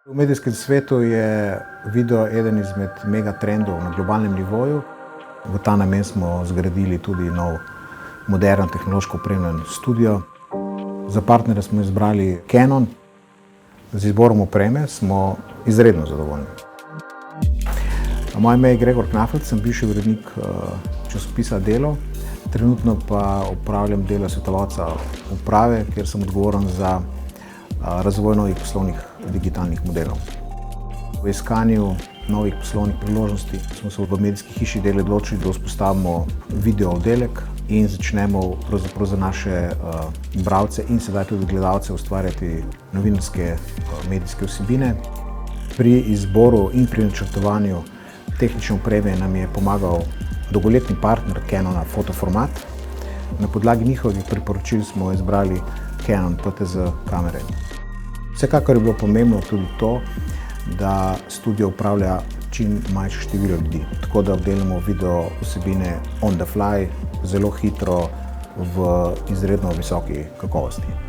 V medijskem svetu je video eden izmed megatrendov na globalnem nivoju. V ta namen smo zgradili tudi nov, moderen, tehnološko opremljen studio. Za partnerja smo izbrali Canon. Z izborom opreme smo izredno zadovoljni. Moje ime je Gregor Knafelc, sem bivši urednik časopisa Delo. Trenutno pa opravljam delo svetovalca uprave, kjer sem odgovoren za razvoj novih poslovnih digitalnih modelov. V iskanju novih poslovnih priložnosti smo se v medijski hiši Delo odločili, da vzpostavimo video oddelek in začnemo pravzaprav za naše bralce in sedaj tudi gledalce ustvarjati novinarske medijske vsebine. Pri izboru in pri načrtovanju tehnične opreme nam je pomagal dolgoletni partner Canona Fotoformat. Na podlagi njihovih priporočil smo izbrali Canon PTZ kamere. Vsekakor je bilo pomembno tudi to, da studio upravlja čim manjše število ljudi, tako da obdelamo video vsebine on the fly, zelo hitro, v izredno visoki kakovosti.